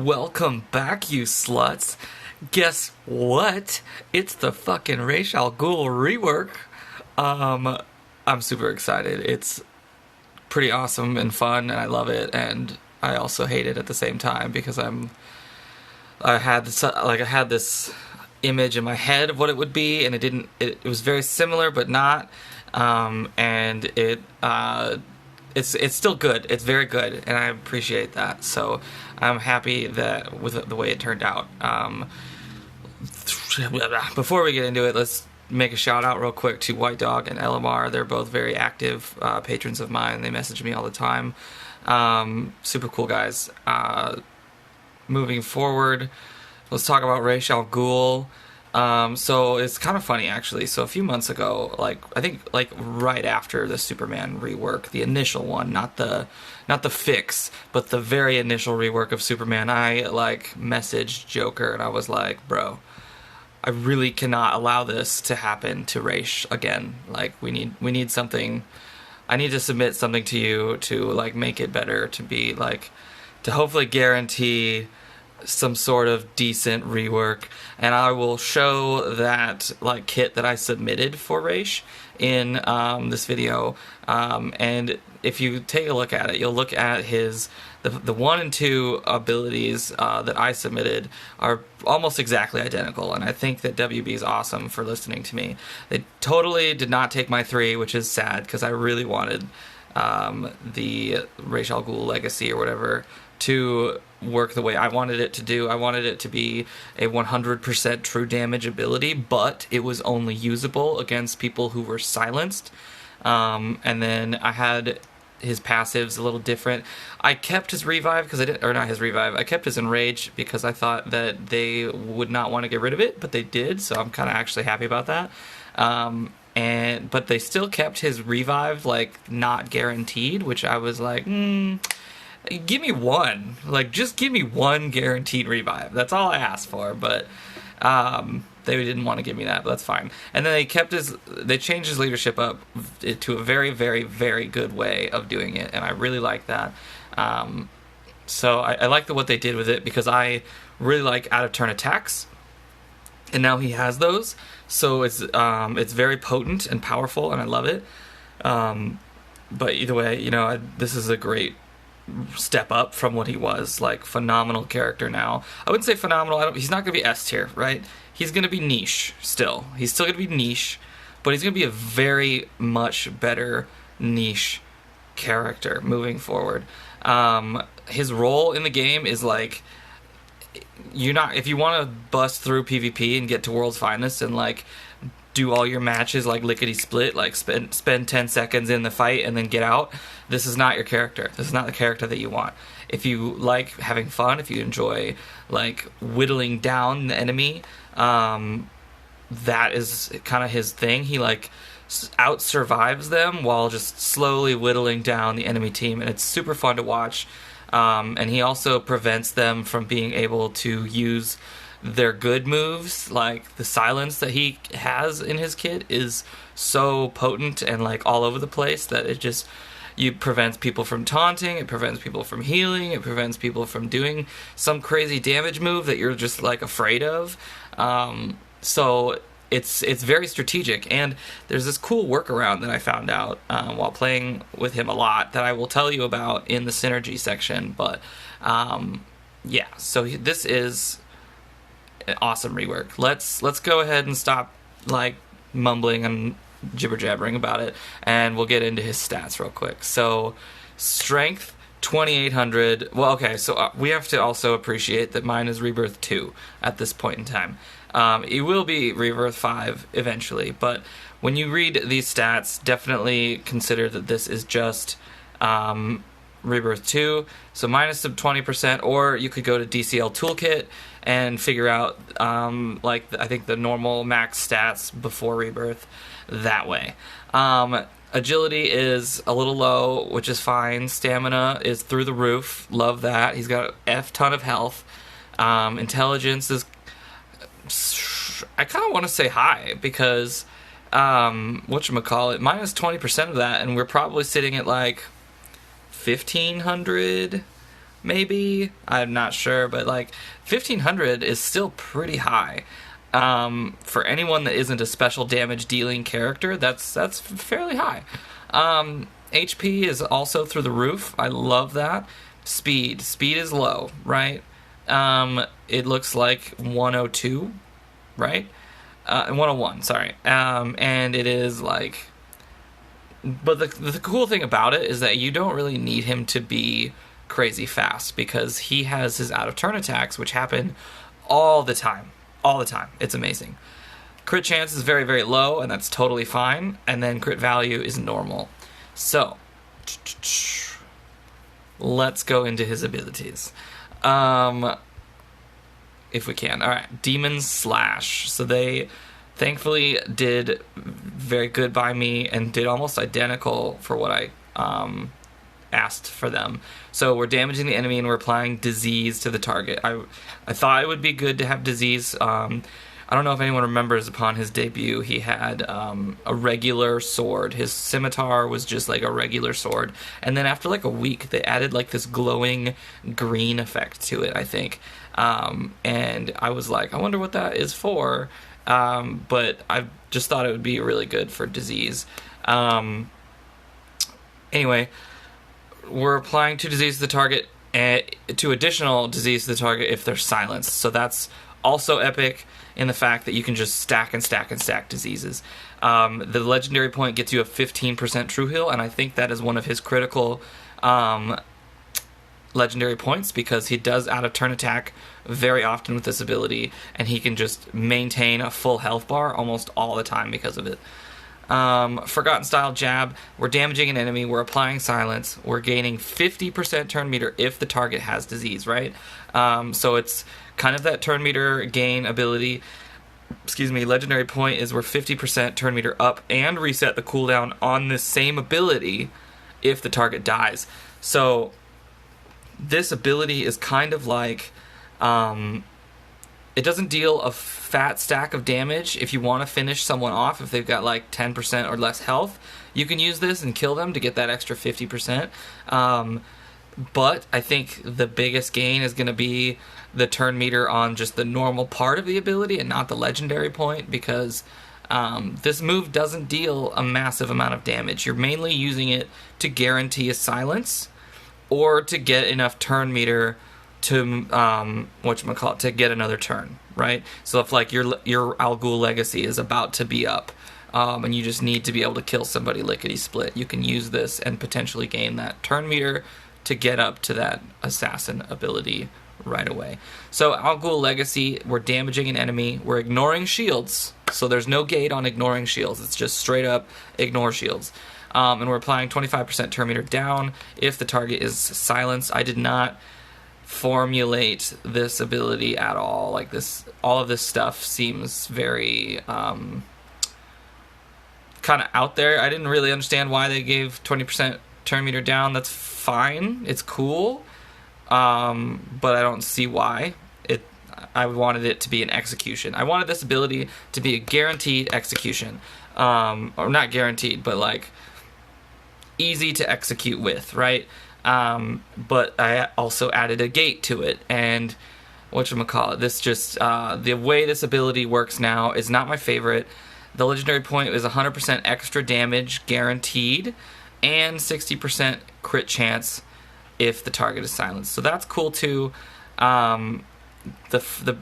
Welcome back, you sluts. Guess what? It's the fucking Ras Al Ghul rework. I'm super excited. It's pretty awesome and fun, and I love it, and I also hate it at the same time because I had this image in my head of what it would be, and it was very similar but not, and it's still good. It's very good, and I appreciate that. So I'm happy that with the way it turned out. Before we get into it, let's make a shout out real quick to White Dog and LMR. They're both very active patrons of mine. They message me all the time. Super cool guys. Moving forward, let's talk about Ras Al Ghul. So it's kind of funny actually. So a few months ago, I think right after the Superman rework, the initial one, not the fix, but the very initial rework of Superman, I messaged Joker and I was like, bro, I really cannot allow this to happen to Ras again. We need something. I need to submit something to you to make it better, to be to hopefully guarantee some sort of decent rework, and I will show that kit that I submitted for Ras in this video, and if you take a look at it, you'll look at the 1 and 2 abilities that I submitted are almost exactly identical, and I think that WB is awesome for listening to me. They totally did not take my 3, which is sad because I really wanted the Ras Al Ghul Legacy or whatever to work the way I wanted it to do. I wanted it to be a 100% true damage ability, but it was only usable against people who were silenced. And then I had his passives a little different. I kept his revive because I kept his enrage because I thought that they would not want to get rid of it, but they did. So I'm kind of actually happy about that. But they still kept his revive not guaranteed, which I was like, give me one. Just give me one guaranteed revive. That's all I asked for, but they didn't want to give me that, but that's fine. And then they changed his leadership up to a very, very, very good way of doing it, and I really like that. So I like what they did with it because I really like out-of-turn attacks, and now he has those, so it's very potent and powerful, and I love it. But either way, this is a great step up from what he was. Phenomenal character now. I wouldn't say phenomenal. He's not going to be S tier, right? He's going to be niche still. He's still going to be niche, but he's going to be a very much better niche character moving forward. His role in the game is if you want to bust through PvP and get to World's Finest and do all your matches lickety split, spend 10 seconds in the fight and then get out, this is not your character. This is not the character that you want. If you like having fun, if you enjoy whittling down the enemy, that is kind of his thing. He out survives them while just slowly whittling down the enemy team, and it's super fun to watch. And he also prevents them from being able to use their good moves. The silence that he has in his kit is so potent and all over the place that it prevents people from taunting, it prevents people from healing, it prevents people from doing some crazy damage move that you're just afraid of. So it's very strategic, and there's this cool workaround that I found out while playing with him a lot that I will tell you about in the Synergy section. But yeah, so this is an awesome rework. Let's go ahead and stop mumbling and jibber jabbering about it, and we'll get into his stats real quick. So strength 2800. Well, okay, so we have to also appreciate that mine is Rebirth 2 at this point in time. It will be Rebirth 5 eventually, but when you read these stats, definitely consider that this is just Rebirth 2, so minus some 20%, or you could go to DCL Toolkit and figure out I think the normal max stats before Rebirth that way. Agility is a little low, which is fine. Stamina is through the roof. Love that. He's got a ton of health. Intelligence is, I kind of want to say high because whatchamacallit, minus 20% of that, and we're probably sitting at 1500 maybe. I'm not sure, but like 1500 is still pretty high. For anyone that isn't a special damage dealing character, that's fairly high. HP is also through the roof. I love that. Speed is low, right? It looks like 102, right? 101, sorry. And it is like, but the cool thing about it is that you don't really need him to be crazy fast, because he has his out of turn attacks, which happen all the time. All the time. It's amazing. Crit chance is very, very low, and that's totally fine. And then crit value is normal. So, let's go into his abilities. If we can. Alright, Demon Slash. So they thankfully did very good by me and did almost identical for what I asked for them. So we're damaging the enemy and we're applying disease to the target. I thought it would be good to have disease. I don't know if anyone remembers, upon his debut he had a regular sword. His scimitar was just like a regular sword, and then after like a week they added like this glowing green effect to it, I think. And I was like, I wonder what that is for. But I just thought it would be really good for disease. Anyway, we're applying 2 disease to the target and 2 additional disease to the target if they're silenced. So that's also epic in the fact that you can just stack and stack and stack diseases. The legendary point gets you a 15% true heal, and I think that is one of his critical legendary points, because he does out of turn attack very often with this ability, and he can just maintain a full health bar almost all the time because of it. Forgotten Style Jab, we're damaging an enemy, we're applying silence, we're gaining 50% turn meter if the target has disease, right? So it's kind of that turn meter gain ability. Legendary point is we're 50% turn meter up and reset the cooldown on this same ability if the target dies. So this ability is kind of like, it doesn't deal a fat stack of damage. If you want to finish someone off, if they've got like 10% or less health, you can use this and kill them to get that extra 50%. But I think the biggest gain is going to be the turn meter on just the normal part of the ability and not the legendary point, because this move doesn't deal a massive amount of damage. You're mainly using it to guarantee a silence or to get enough turn meter to to get another turn, right? So if like your Al Ghul legacy is about to be up, and you just need to be able to kill somebody lickety split, you can use this and potentially gain that turn meter to get up to that assassin ability right away. So Al Ghul legacy, we're damaging an enemy, we're ignoring shields, so there's no gate on ignoring shields, it's just straight up ignore shields. And we're applying 25% turn meter down if the target is silenced. I did not formulate this ability at all. Like this, all of this stuff seems very kind of out there. I didn't really understand why they gave 20% turn meter down. That's fine, it's cool, but I don't see why. I wanted it to be an execution. I wanted this ability to be a guaranteed execution, or not guaranteed, but like easy to execute with, right? But I also added a gate to it, and whatchamacallit, this just, the way this ability works now is not my favorite. The legendary point is 100% extra damage guaranteed, and 60% crit chance if the target is silenced. So that's cool too. The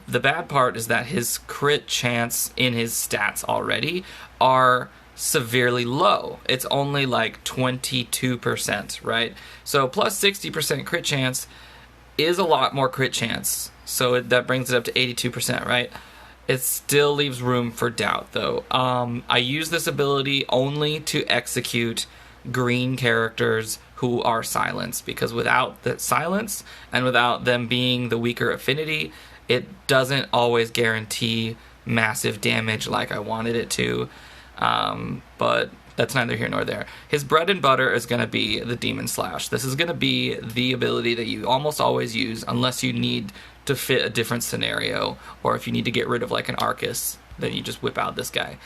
bad part is that his crit chance in his stats already are severely low. It's only like 22%, right? So plus 60% crit chance is a lot more crit chance. So that brings it up to 82%, right? It still leaves room for doubt, though. I use this ability only to execute green characters who are silenced, because without the silence and without them being the weaker affinity, it doesn't always guarantee massive damage like I wanted it to. But that's neither here nor there. His bread and butter is going to be the Demon Slash. This is going to be the ability that you almost always use unless you need to fit a different scenario, or if you need to get rid of like an Arcus, then you just whip out this guy.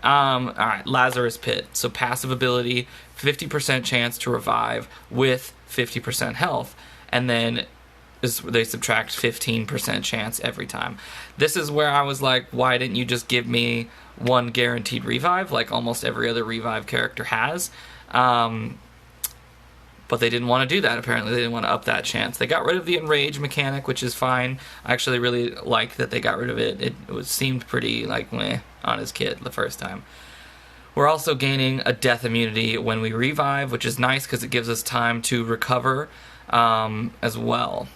Alright, Lazarus Pit. So passive ability, 50% chance to revive with 50% health. And then they subtract 15% chance every time. This is where I was like, why didn't you just give me one guaranteed revive like almost every other revive character has? But they didn't want to do that, apparently. They didn't want to up that chance. They got rid of the enrage mechanic, which is fine. I actually really like that they got rid of it. It seemed pretty, like, meh on his kit the first time. We're also gaining a death immunity when we revive, which is nice because it gives us time to recover as well.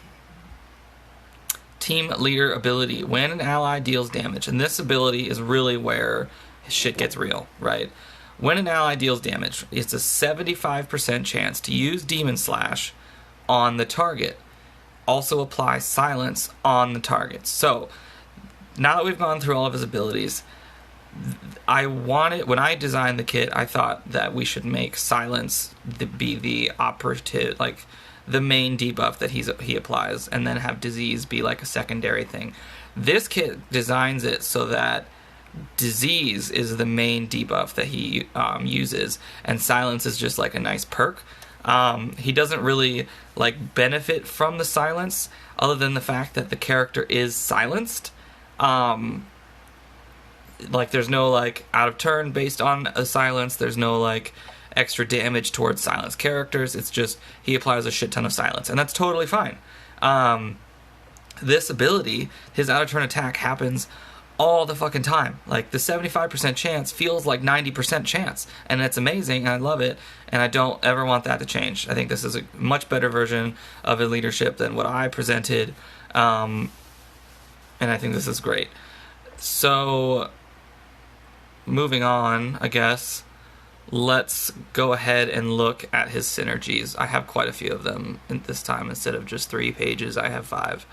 Team leader ability. When an ally deals damage, and this ability is really where shit gets real, right? When an ally deals damage, it's a 75% chance to use Demon Slash on the target. Also apply silence on the target. So, now that we've gone through all of his abilities, when I designed the kit, I thought that we should make silence be the operative, like, the main debuff that he applies, and then have disease be like a secondary thing. This kit designs it so that disease is the main debuff that he uses, and silence is just like a nice perk. He doesn't really like benefit from the silence other than the fact that the character is silenced. Like there's no like out of turn based on a silence. There's no like extra damage towards silenced characters. It's just he applies a shit ton of silence, and that's totally fine. This ability, his out of turn attack, happens all the fucking time. Like the 75% chance feels like 90% chance, and it's amazing, and I love it, and I don't ever want that to change. I think this is a much better version of a leadership than what I presented, and I think this is great. So moving on, I guess, let's go ahead and look at his synergies. I have quite a few of them this time. Instead of just 3 pages, I have 5.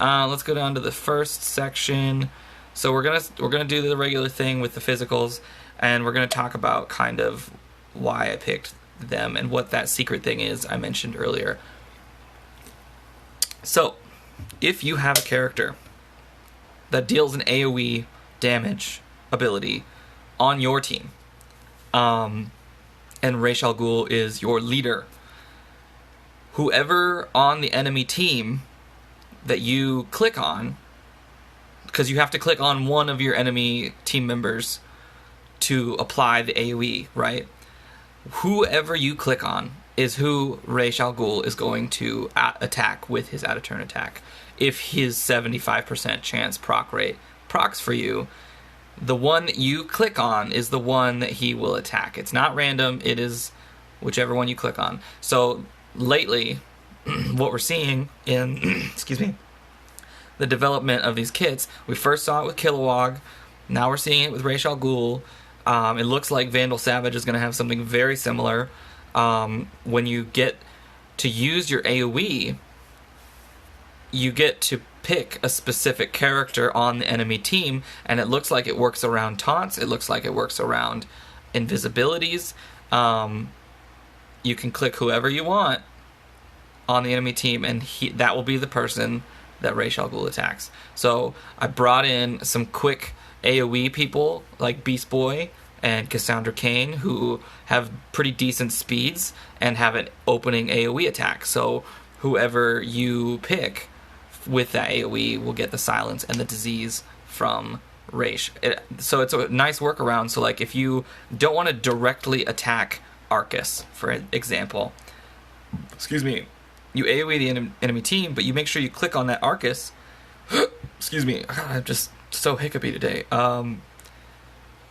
Let's go down to the first section. So we're gonna do the regular thing with the physicals, and we're gonna talk about kind of why I picked them and what that secret thing is I mentioned earlier. So, if you have a character that deals an AoE damage ability on your team, and Ras Al Ghul is your leader, whoever on the enemy team that you click on, because you have to click on one of your enemy team members to apply the AoE, right? Whoever you click on is who Ras Al Ghul is going to attack with his out-of-turn attack. If his 75% chance proc rate procs for you, the one you click on is the one that he will attack. It's not random, it is whichever one you click on. So lately, what we're seeing in excuse me, the development of these kits, we first saw it with Kilowog, now we're seeing it with Ras Al Ghul. It looks like Vandal Savage is going to have something very similar. When you get to use your AoE, you get to pick a specific character on the enemy team, and it looks like it works around taunts, it looks like it works around invisibilities. You can click whoever you want on the enemy team, and that will be the person that Ras Al Ghul attacks. So I brought in some quick AoE people like Beast Boy and Cassandra Cain, who have pretty decent speeds and have an opening AoE attack. So whoever you pick with that AoE will get the silence and the disease from Ras. So it's a nice workaround. So like if you don't want to directly attack Arcus, for example, excuse me, you AoE the enemy team, but you make sure you click on that Arcus. Excuse me, I'm just so hiccupy today.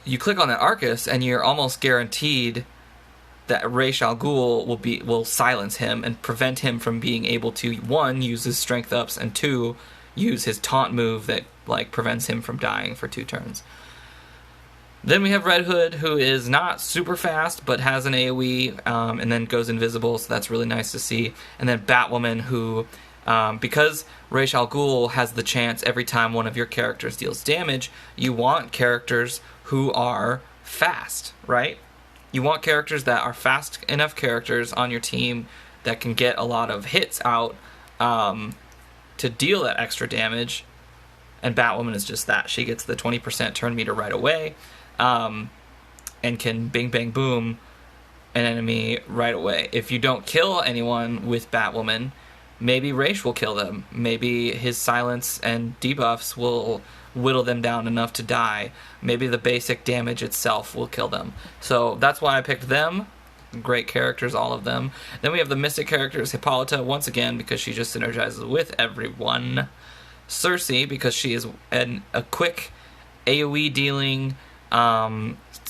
You click on that Arcus, and you're almost guaranteed that Ras Al Ghul will silence him and prevent him from being able to, 1, use his strength ups, and 2, use his taunt move that like prevents him from dying for 2 turns. Then we have Red Hood, who is not super fast, but has an AoE, and then goes invisible, so that's really nice to see. And then Batwoman, who, because Ras Al Ghul has the chance every time one of your characters deals damage, you want characters who are fast, right? You want characters that are fast enough characters on your team that can get a lot of hits out to deal that extra damage. And Batwoman is just that. She gets the 20% turn meter right away, and can bing bang boom an enemy right away. If you don't kill anyone with Batwoman, maybe Raish will kill them. Maybe his silence and debuffs will whittle them down enough to die. Maybe the basic damage itself will kill them. So that's why I picked them. Great characters, all of them. Then we have the mystic characters, Hippolyta, once again, because she just synergizes with everyone. Cersei, because she is a quick AoE dealing,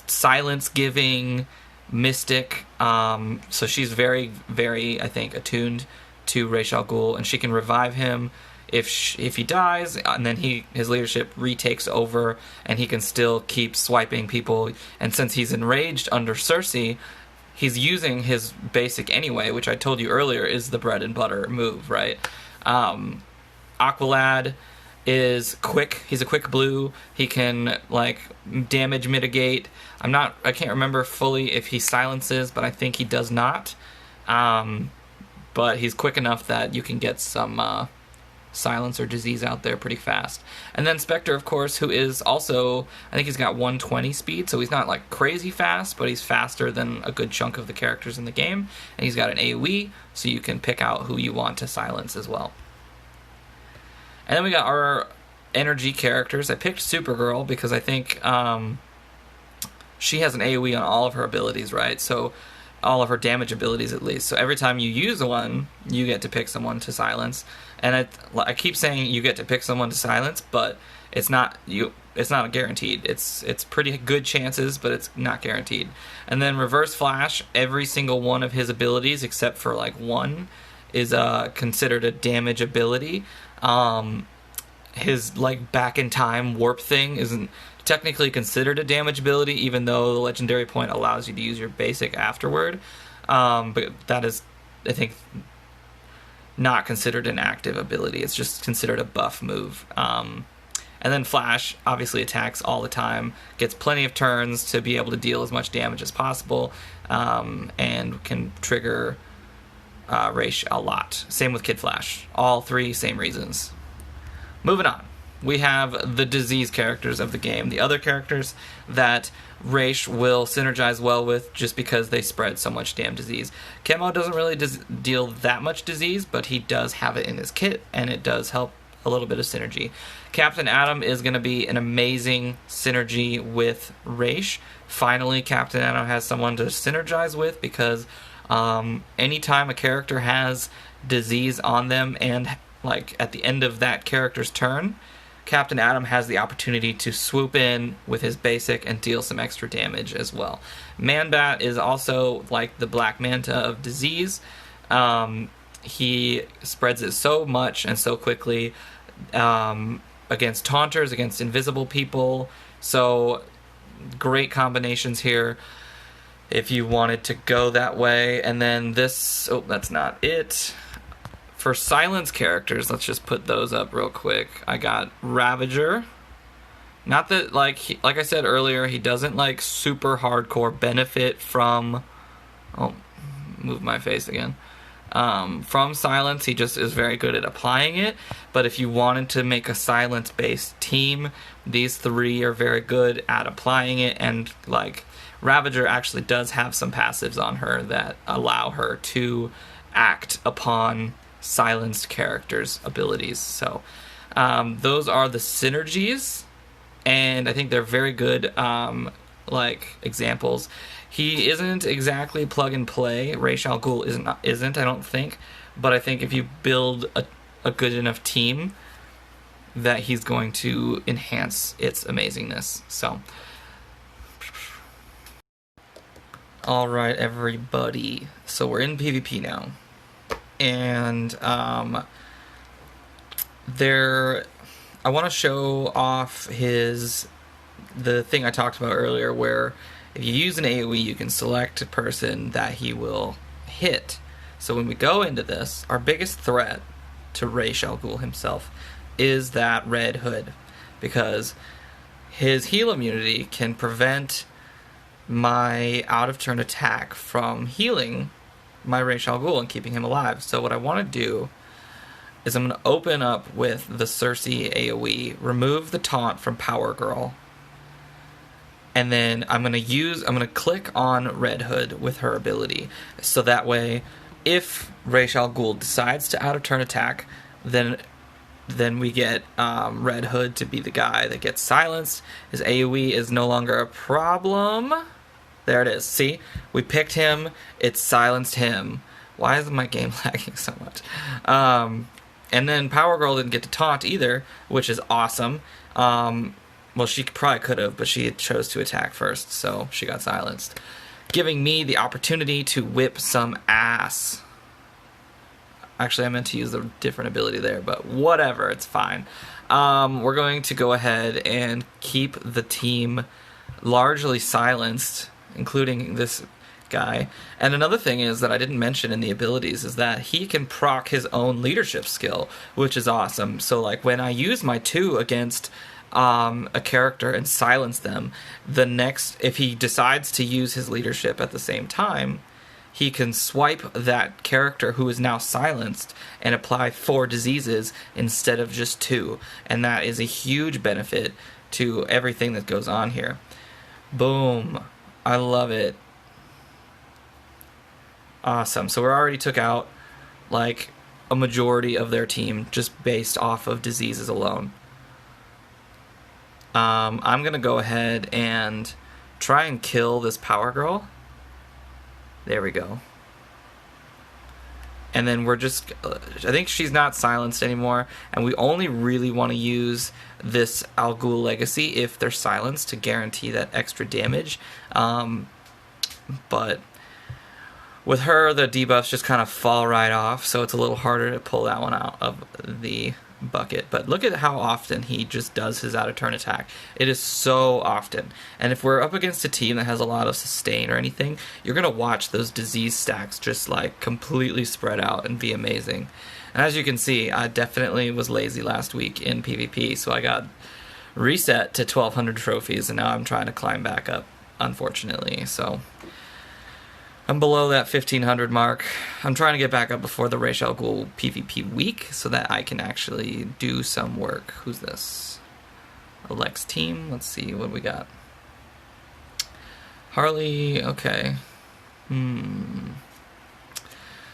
silence giving mystic. So she's very, very, I think, attuned to Ras Al Ghul, and she can revive him if he dies, and then his leadership retakes over, and he can still keep swiping people. And since he's enraged under Cersei, he's using his basic anyway, which I told you earlier is the bread and butter move, right? Aqualad is quick. He's a quick blue. He can like damage mitigate. I can't remember fully if he silences, but I think he does not. But he's quick enough that you can get some silence or disease out there pretty fast. And then Spectre, of course, who is also, I think he's got 120 speed, so he's not like crazy fast, but he's faster than a good chunk of the characters in the game. And he's got an AoE, so you can pick out who you want to silence as well. And then we got our energy characters. I picked Supergirl because I think she has an AoE on all of her abilities, right? So all of her damage abilities at least. So every time you use one, you get to pick someone to silence. And I keep saying you get to pick someone to silence, but it's not guaranteed. It's pretty good chances, but it's not guaranteed. And then Reverse Flash, every single one of his abilities except for like one is considered a damage ability. His like back in time warp thing isn't technically considered a damage ability, even though the legendary point allows you to use your basic afterward. But that is, I think, not considered an active ability. It's just considered a buff move. And then Flash obviously attacks all the time, gets plenty of turns to be able to deal as much damage as possible, and can trigger Raish a lot. Same with Kid Flash. All three, same reasons. Moving on. We have the disease characters of the game. The other characters that Raish will synergize well with just because they spread so much damn disease. Chemo doesn't really deal that much disease, but he does have it in his kit, and it does help a little bit of synergy. Captain Atom is going to be an amazing synergy with Raish. Finally, Captain Atom has someone to synergize with, because anytime a character has disease on them and like at the end of that character's turn, Captain Atom has the opportunity to swoop in with his basic and deal some extra damage as well. Man-Bat is also like the Black Manta of disease. He spreads it so much and so quickly against taunters, against invisible people. So great combinations here if you wanted to go that way. And then this, oh, that's not it. For silence characters, let's just put those up real quick. I got Ravager. Not that, like I said earlier, he doesn't like super hardcore benefit from, oh, move my face again. From silence, he just is very good at applying it. But if you wanted to make a silence-based team, these three are very good at applying it. And like Ravager actually does have some passives on her that allow her to act upon silenced characters' abilities. So those are the synergies, and I think they're very good like examples. He isn't exactly plug and play. Ras Al Ghul isn't, I don't think, but I think if you build a good enough team, that he's going to enhance its amazingness. So alright, everybody, so we're in PvP now. And I want to show off the thing I talked about earlier, where if you use an AoE, you can select a person that he will hit. So when we go into this, our biggest threat to Ras Al Ghul himself is that red hood, because his heal immunity can prevent my out-of-turn attack from healing my Ras Al Ghul and keeping him alive. So what I want to do is I'm going to open up with the Cersei AoE, remove the taunt from Power Girl, and then I'm going to click on Red Hood with her ability, so that way if Ras Al Ghul decides to out of turn attack, then we get Red Hood to be the guy that gets silenced. His AoE is no longer a problem. There it is. See? We picked him. It silenced him. Why is my game lagging so much? And then Power Girl didn't get to taunt either, which is awesome. Well, she probably could have, but she chose to attack first, so she got silenced. Giving me the opportunity to whip some ass. Actually, I meant to use a different ability there, but whatever, it's fine. We're going to go ahead and keep the team largely silenced, including this guy. And another thing is that I didn't mention in the abilities is that he can proc his own leadership skill, which is awesome. So like when I use my 2 against a character and silence them, the next, if he decides to use his leadership at the same time, he can swipe that character who is now silenced and apply 4 diseases instead of just 2. And that is a huge benefit to everything that goes on here. Boom. I love it. Awesome. So we already took out like a majority of their team just based off of diseases alone. I'm going to go ahead and try and kill this Power Girl. There we go. And then we're just, I think she's not silenced anymore, and we only really want to use this Al Ghul Legacy if they're silenced to guarantee that extra damage. But with her, the debuffs just kind of fall right off, so it's a little harder to pull that one out of the bucket. But look at how often he just does his out of turn attack. It is so often. And if we're up against a team that has a lot of sustain or anything, you're going to watch those disease stacks just like completely spread out and be amazing. And as you can see, I definitely was lazy last week in PvP, so I got reset to 1200 trophies, and now I'm trying to climb back up, unfortunately. So I'm below that 1500 mark. I'm trying to get back up before the Ras Al Ghul PvP week so that I can actually do some work. Who's this? Alex team. Let's see what we got. Harley. Okay.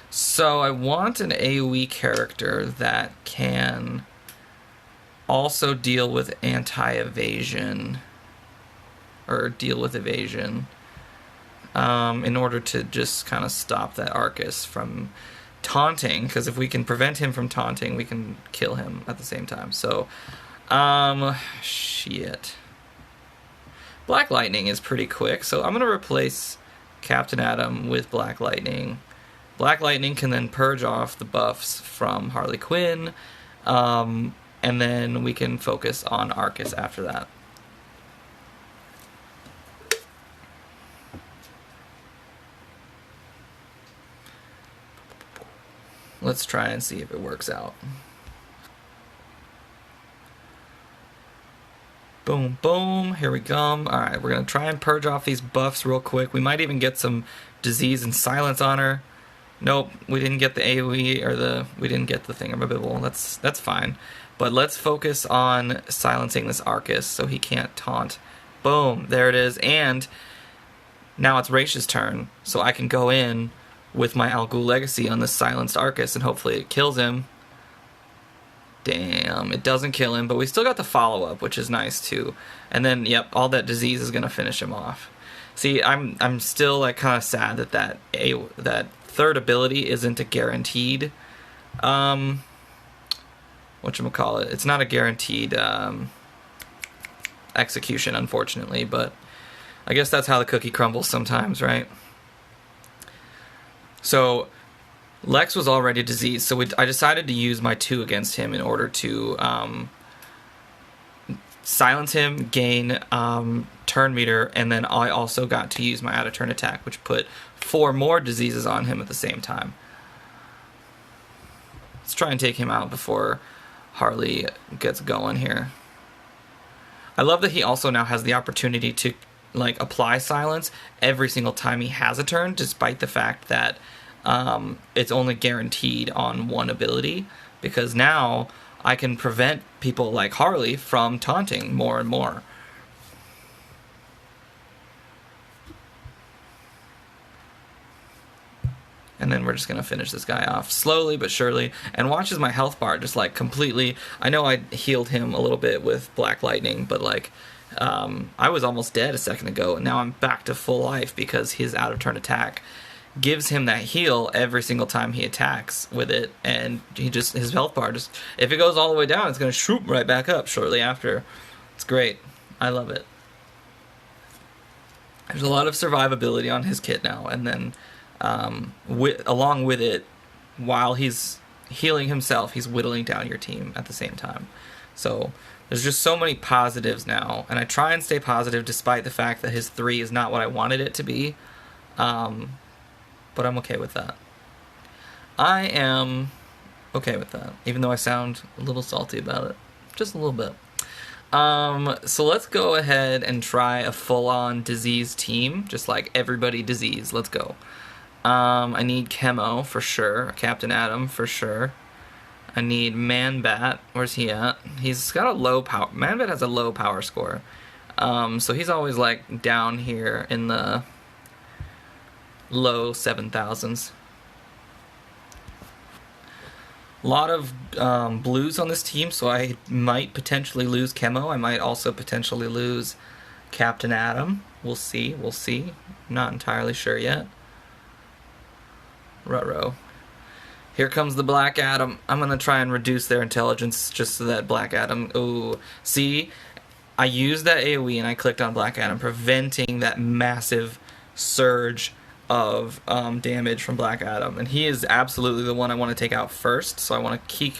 So I want an AoE character that can also deal with anti-evasion or deal with evasion. In order to just kind of stop that Arcus from taunting, because if we can prevent him from taunting, we can kill him at the same time. So, shit. Black Lightning is pretty quick, so I'm going to replace Captain Atom with Black Lightning. Black Lightning can then purge off the buffs from Harley Quinn, and then we can focus on Arcus after that. Let's try and see if it works out. Boom, boom. Here we go. Alright, we're going to try and purge off these buffs real quick. We might even get some disease and silence on her. Nope, we didn't get the AoE or we didn't get the thingamabibble. That's fine. But let's focus on silencing this Arcus so he can't taunt. Boom, there it is. And now it's Raish's turn, so I can go in with my Al Ghul Legacy on this silenced Arcus, and hopefully it kills him. Damn, it doesn't kill him, but we still got the follow-up, which is nice too. And then, yep, all that disease is gonna finish him off. See, I'm still like kind of sad that that third ability isn't a guaranteed. Whatchamacallit? It's not a guaranteed execution, unfortunately, but I guess that's how the cookie crumbles sometimes, right? So Lex was already diseased, so I decided to use my 2 against him in order to silence him, gain turn meter, and then I also got to use my out of turn attack, which put 4 more diseases on him at the same time. Let's try and take him out before Harley gets going here. I love that he also now has the opportunity to like apply silence every single time he has a turn, despite the fact that it's only guaranteed on one ability, because now I can prevent people like Harley from taunting more and more. And then we're just going to finish this guy off slowly but surely. And watch as my health bar just, like, completely... I know I healed him a little bit with Black Lightning, but, like, I was almost dead a second ago, and now I'm back to full life because his out-of-turn attack gives him that heal every single time he attacks with it, and his health bar just... If it goes all the way down, it's going to shoot right back up shortly after. It's great. I love it. There's a lot of survivability on his kit now, and then along with it, while he's healing himself, he's whittling down your team at the same time. So there's just so many positives now, and I try and stay positive despite the fact that his 3 is not what I wanted it to be, but I'm okay with that. I am okay with that, even though I sound a little salty about it. Just a little bit. So let's go ahead and try a full-on disease team, just like everybody disease. Let's go. I need Chemo for sure, Captain Atom for sure. I need Man-Bat. Where's he at? He's got a low power. Man-Bat has a low power score, so he's always like down here in the low 7,000s. A lot of blues on this team, so I might potentially lose Chemo. I might also potentially lose Captain Atom. We'll see. We'll see. Not entirely sure yet. Ruh-roh. Here comes the Black Atom. I'm going to try and reduce their intelligence just so that Black Atom... Ooh. See? I used that AoE and I clicked on Black Atom, preventing that massive surge of damage from Black Adam, and he is absolutely the one I want to take out first, so I want to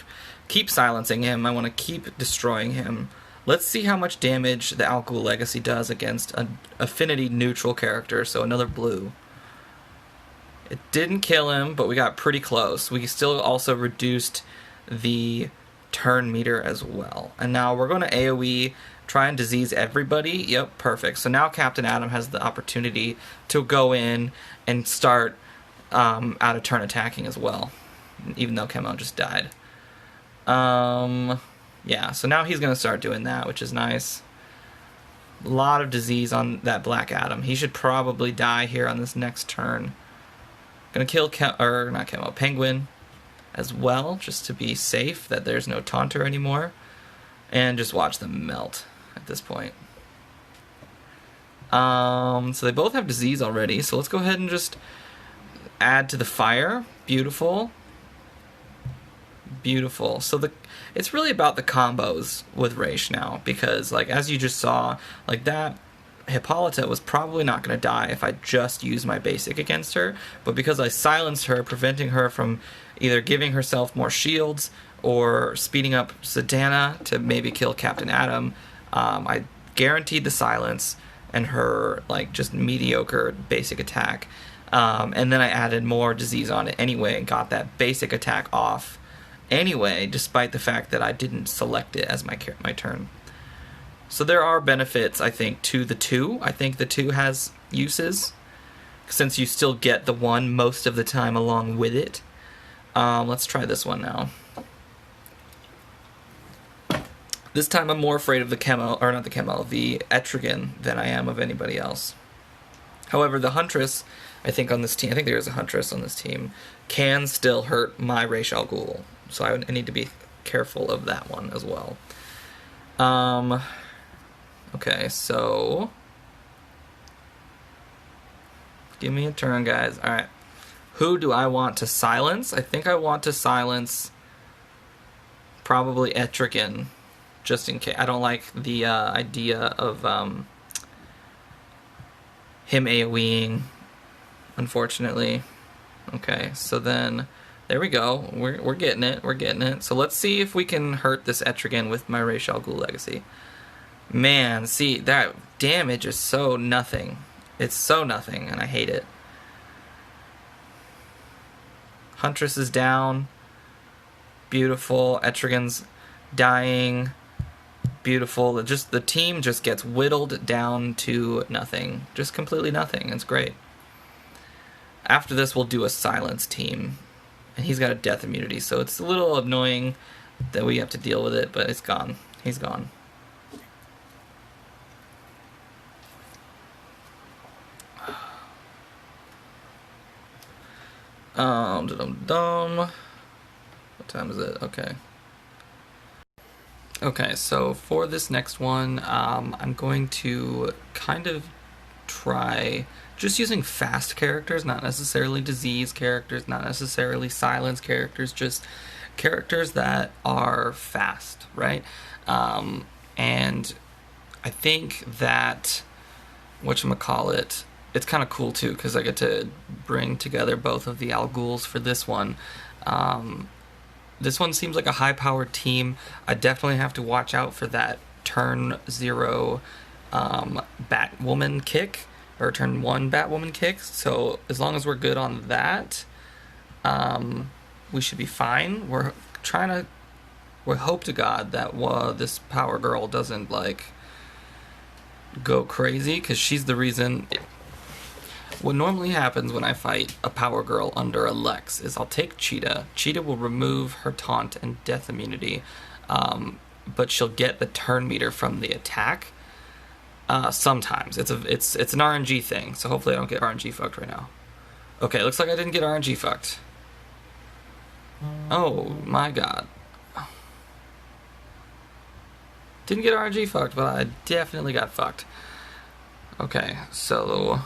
keep silencing him. I want to keep destroying him. Let's see how much damage the Al Ghul Legacy does against an affinity neutral character, so another blue. It didn't kill him, but we got pretty close. We still also reduced the turn meter as well. And now we're going to AoE, try and disease everybody. Yep, perfect. So now Captain Atom has the opportunity to go in and start out of turn attacking as well, even though Chemo just died. Yeah, so now he's going to start doing that, which is nice. A lot of disease on that Black Atom. He should probably die here on this next turn. Gonna kill Penguin as well, just to be safe that there's no taunter anymore. And just watch them melt at this point. So they both have disease already, so let's go ahead and just add to the fire. Beautiful. Beautiful. So it's really about the combos with Raish now, because like as you just saw, like that Hippolyta was probably not going to die if I just used my basic against her, but because I silenced her, preventing her from either giving herself more shields or speeding up Sedana to maybe kill Captain Atom, I guaranteed the silence and her like just mediocre basic attack, and then I added more disease on it anyway and got that basic attack off anyway, despite the fact that I didn't select it as my turn. So there are benefits, I think, to the 2. I think the 2 has uses, since you still get the 1 most of the time along with it. Let's try this one now. This time I'm more afraid of the Chemo, or not the Chemo, the Etrigan than I am of anybody else. However, the Huntress, I think on this team, I think there is a Huntress on this team, can still hurt my Ras Al Ghul. So I need to be careful of that one as well. Okay, so give me a turn, guys. Alright. Who do I want to silence? I think I want to silence probably Etrigan, just in case. I don't like the idea of him AoEing, unfortunately. Okay, so then there we go. We're getting it. We're getting it. So let's see if we can hurt this Etrigan with my Ras Al Ghul Legacy. Man, see, that damage is so nothing. It's so nothing, and I hate it. Huntress is down. Beautiful. Etrigan's dying. Beautiful. The team just gets whittled down to nothing. Just completely nothing. It's great. After this, we'll do a silence team. And he's got a death immunity, so it's a little annoying that we have to deal with it, but it's gone. He's gone. Dum-dum-dum. What time is it? Okay. Okay, so for this next one, I'm going to kind of try just using fast characters, not necessarily disease characters, not necessarily silence characters, just characters that are fast, right? And I think that, whatchamacallit, it's kind of cool too, because I get to bring together both of the Al Ghuls for this one. This one seems like a high-powered team. I definitely have to watch out for that turn 0 Batwoman kick, or turn 1 Batwoman kick. So as long as we're good on that, we should be fine. We hope to God that this Power Girl doesn't like go crazy, because she's the reason. What normally happens when I fight a Power Girl under a Lex is I'll take Cheetah. Cheetah will remove her taunt and death immunity, but she'll get the turn meter from the attack. Sometimes it's an RNG thing, so hopefully I don't get RNG fucked right now. Okay, looks like I didn't get RNG fucked. Oh my god. Didn't get RNG fucked, but I definitely got fucked. Okay, so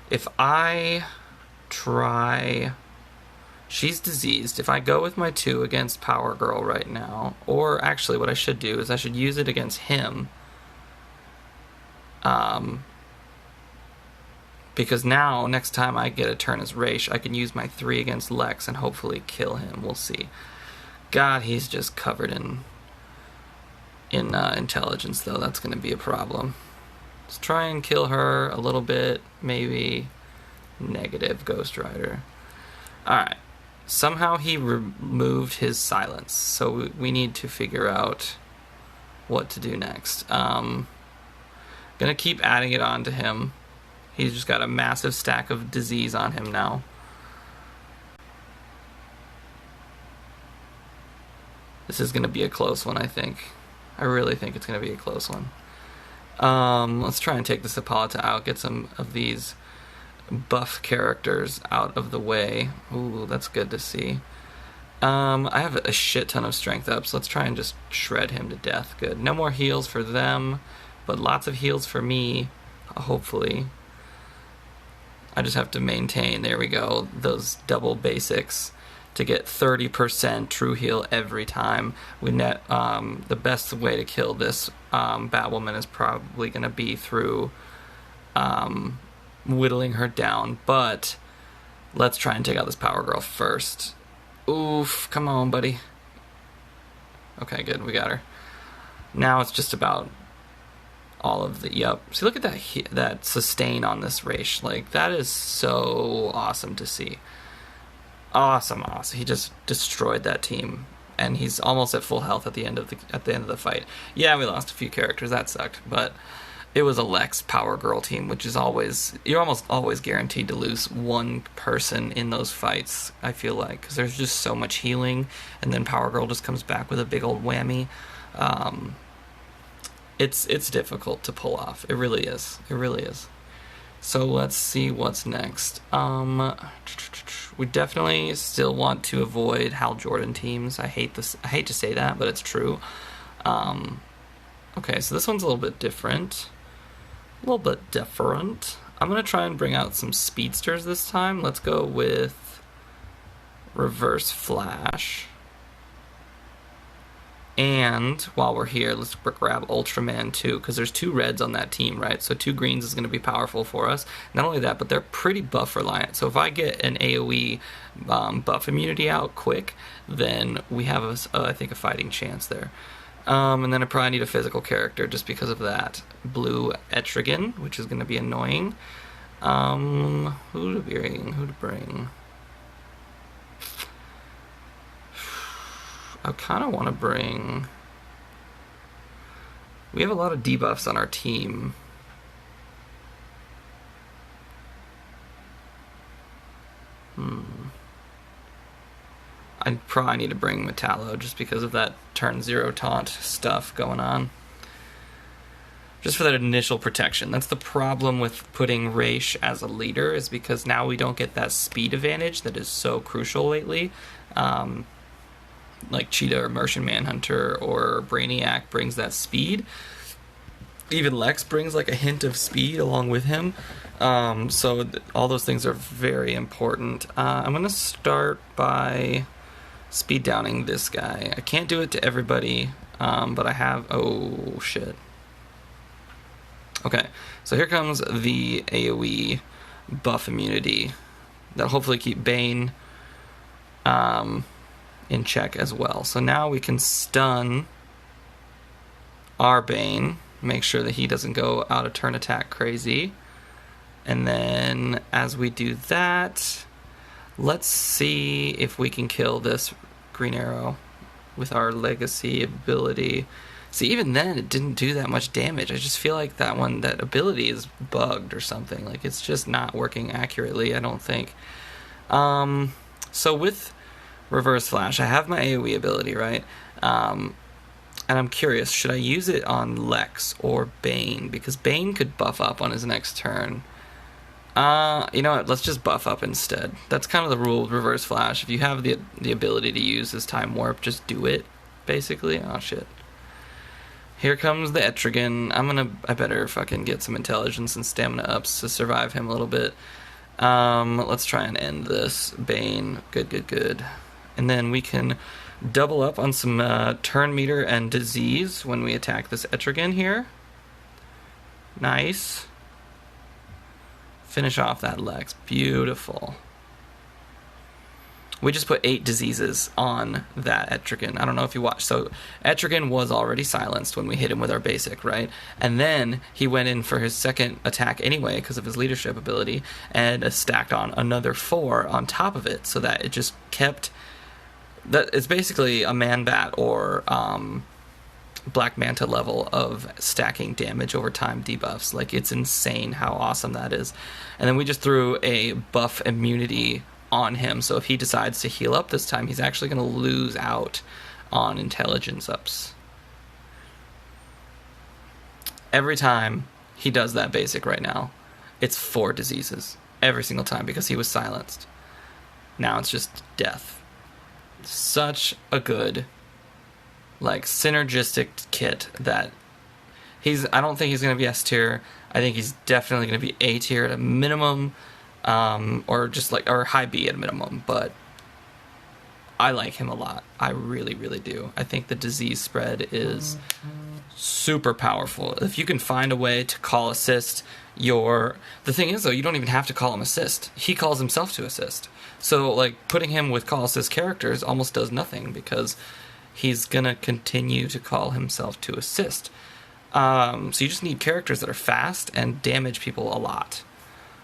if I try... She's diseased. If I go with my 2 against Power Girl right now, or actually what I should do is I should use it against him. Because now, next time I get a turn as Raish, I can use my 3 against Lex and hopefully kill him. We'll see. God, he's just covered in intelligence, though. That's going to be a problem. Let's try and kill her a little bit, maybe. Negative, Ghost Rider. Alright. Somehow he removed his silence, so we need to figure out what to do next. Gonna keep adding it on to him. He's just got a massive stack of disease on him now. This is gonna be a close one, I think. I really think it's gonna be a close one. Let's try and take this Hippolyta out, get some of these buff characters out of the way. Ooh, that's good to see. I have a shit ton of strength up, so let's try and just shred him to death. Good. No more heals for them, but lots of heals for me, hopefully. I just have to maintain, there we go, those double basics to get 30% true heal every time. The best way to kill this Batwoman is probably going to be through whittling her down, but let's try and take out this Power Girl first. Oof, come on, buddy. Okay, good, we got her. Now it's just about all of the, yep. See, look at that sustain on this Raish. Like, that is so awesome to see. Awesome. He just destroyed that team, and he's almost at full health at the end of the fight. Yeah, we lost a few characters, that sucked, but it was a Lex Power Girl team, which is you're almost always guaranteed to lose one person in those fights, I feel like, because there's just so much healing, and then Power Girl just comes back with a big old whammy. It's difficult to pull off. It really is. It really is. So let's see what's next. We definitely still want to avoid Hal Jordan teams. I hate to say that, but it's true. Okay, so this one's a little bit different. I'm going to try and bring out some speedsters this time. Let's go with Reverse Flash. And while we're here, let's grab Ultraman too, because there's 2 reds on that team, right? So 2 greens is going to be powerful for us. Not only that, but they're pretty buff reliant. So if I get an AoE buff immunity out quick, then we have, I think, a fighting chance there. And then I probably need a physical character just because of that. Blue Etrigan, which is going to be annoying. Who to bring? I kind of want to bring... We have a lot of debuffs on our team. I probably need to bring Metallo just because of that turn 0 taunt stuff going on. just for that initial protection. That's the problem with putting Raish as a leader, is because now we don't get that speed advantage that is so crucial lately. Like Cheetah or Martian Manhunter or Brainiac brings that speed. Even Lex brings like a hint of speed along with him. So all those things are very important. I'm going to start by speed downing this guy. I can't do it to everybody, but I have... Oh, shit. Okay, so here comes the AoE buff immunity. That'll hopefully keep Bane in check as well. So now we can stun our Bane, make sure that he doesn't go out of turn attack crazy. And then as we do that, let's see if we can kill this Green Arrow with our legacy ability. See, even then, it didn't do that much damage. I just feel like that ability is bugged or something. Like, it's just not working accurately, I don't think. So with Reverse Flash, I have my AoE ability, right? And I'm curious, should I use it on Lex or Bane? Because Bane could buff up on his next turn. You know what, let's just buff up instead. That's kind of the rule with Reverse Flash. If you have the ability to use his Time Warp, just do it, basically. Oh, shit. Here comes the Etrigan. I better fucking get some intelligence and stamina ups to survive him a little bit. Let's try and end this. Bane. Good. And then we can double up on some turn meter and disease when we attack this Etrigan here. Nice. Finish off that Lex. Beautiful. We just put 8 diseases on that Etrigan. I don't know if you watched. So Etrigan was already silenced when we hit him with our basic, right? And then he went in for his second attack anyway because of his leadership ability and stacked on another 4 on top of it, so that it just kept... That it's basically a Man-Bat or Black Manta level of stacking damage over time debuffs. Like, it's insane how awesome that is. And then we just threw a buff immunity on him, so if he decides to heal up this time, he's actually going to lose out on intelligence ups. Every time he does that basic right now, it's 4 diseases. Every single time, because he was silenced. Now it's just death. Such a good, like, synergistic kit that I don't think he's going to be S tier. I think he's definitely going to be A tier at a minimum. Or high B at a minimum, but I like him a lot. I really, really do. I think the disease spread is super powerful. If you can find a way to call assist the thing is, though, you don't even have to call him assist. He calls himself to assist. So, like, putting him with call assist characters almost does nothing, because he's gonna continue to call himself to assist. So you just need characters that are fast and damage people a lot.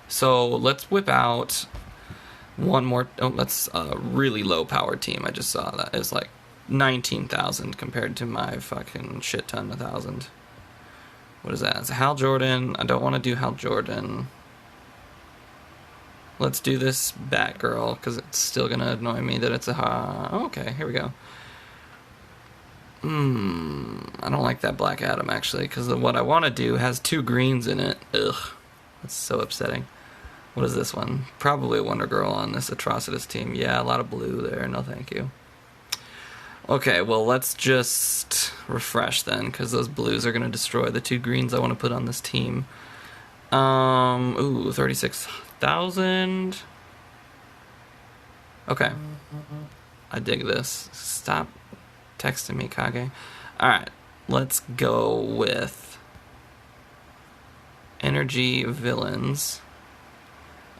So let's whip out one more. Oh, that's a really low powered team. I just saw that. It's like 19,000 compared to my fucking shit ton 1,000. What is that? It's a Hal Jordan. I don't want to do Hal Jordan. Let's do this Batgirl, because it's still going to annoy me that it's a... okay, here we go. I don't like that Black Adam, actually, because what I want to do has 2 greens in it. Ugh. That's so upsetting. What is this one? Probably a Wonder Girl on this Atrocitus team. Yeah, a lot of blue there. No, thank you. Okay, well, let's just refresh then, because those blues are going to destroy the 2 greens I want to put on this team. Ooh, 36,000. Okay. I dig this. Stop texting me, Kage. Alright, let's go with Energy Villains.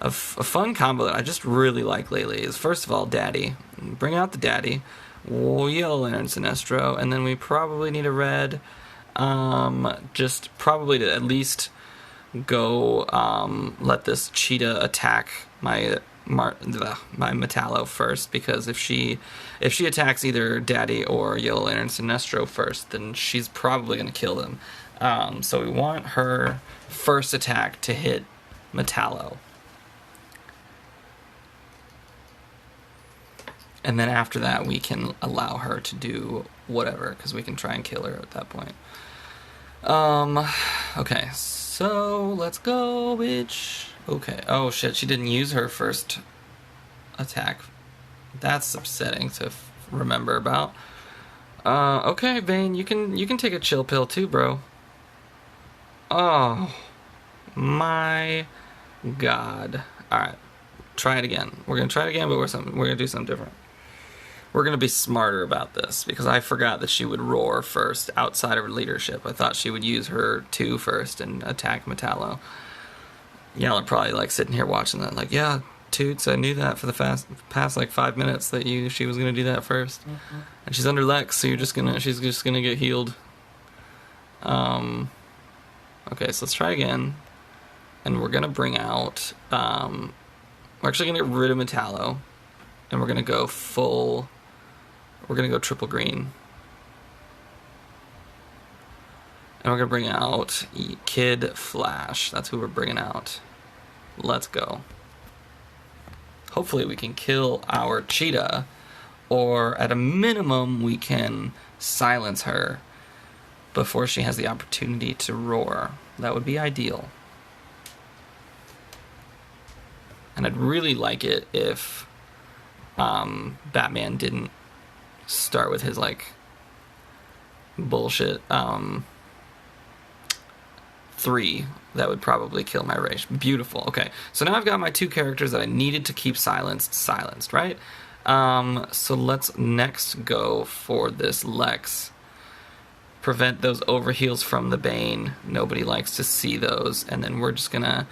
A fun combo that I just really like lately is, first of all, Daddy. Bring out the Daddy. Yellow Lantern Sinestro. And then we probably need a red. Just probably to at least go let this Cheetah attack my Metallo first, because if she attacks either Daddy or Yellow Lantern Sinestro first, then she's probably going to kill them. So we want her first attack to hit Metallo. And then after that, we can allow her to do whatever, because we can try and kill her at that point. Okay, so let's go, bitch. Okay. Oh shit, she didn't use her first attack. That's upsetting to remember about. Okay, Vayne, you can take a chill pill too, bro. Oh my god. Alright. Try it again. We're gonna try it again, but we're gonna do something different. We're gonna be smarter about this because I forgot that she would roar first outside of her leadership. I thought she would use her 2 first and attack Metallo. Y'all are probably like sitting here watching that, like, yeah, Toots, I knew that for the past like 5 minutes that she was gonna do that first. Mm-hmm. And she's under Lex, so she's just gonna get healed. Okay, so let's try again. And we're gonna bring out we're actually gonna get rid of Metallo. And we're gonna go triple green. And we're gonna bring out Kid Flash. That's who we're bringing out. Let's go. Hopefully we can kill our cheetah, or at a minimum we can silence her before she has the opportunity to roar. That would be ideal. And I'd really like it if Batman didn't start with his like bullshit 3. That would probably kill my rage. Beautiful. Okay, so now I've got my 2 characters that I needed to keep silenced, right? So let's next go for this Lex. Prevent those overheals from the Bane. Nobody likes to see those. And then we're just gonna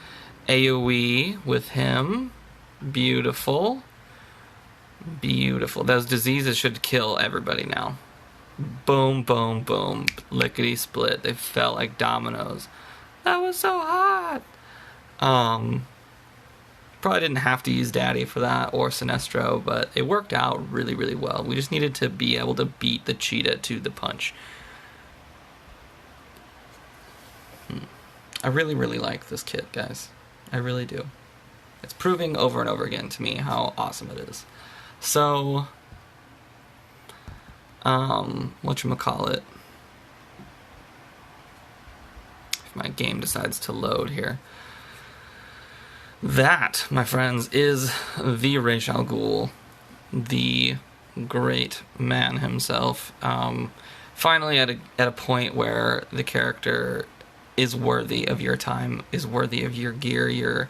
AoE with him. Beautiful. Beautiful. Those diseases should kill everybody now. Boom, boom, boom. Lickety split. They fell like dominoes. That was so hot. Probably didn't have to use Daddy for that or Sinestro, but it worked out really, really well. We just needed to be able to beat the cheetah to the punch. I really, really like this kit, guys. I really do. It's proving over and over again to me how awesome it is. So, whatchamacallit? If my game decides to load here. That, my friends, is the Ras Al Ghul, the great man himself. Finally at a point where the character is worthy of your time, is worthy of your gear, your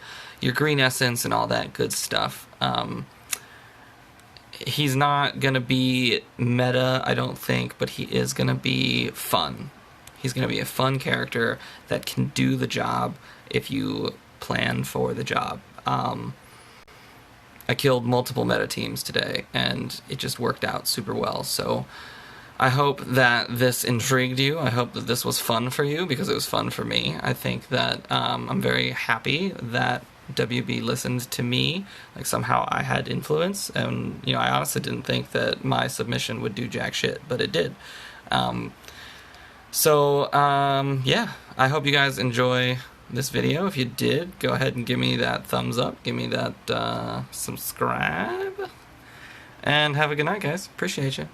green essence, and all that good stuff. He's not going to be meta, I don't think, but he is going to be fun. He's going to be a fun character that can do the job if you plan for the job. I killed multiple meta teams today, and it just worked out super well. So I hope that this intrigued you. I hope that this was fun for you, because it was fun for me. I think that I'm very happy that WB listened to me. Like, somehow I had influence, and I honestly didn't think that my submission would do jack shit, but it did. Yeah, I hope you guys enjoy this video. If you did, go ahead and give me that thumbs up, give me that subscribe, and have a good night, guys. Appreciate you.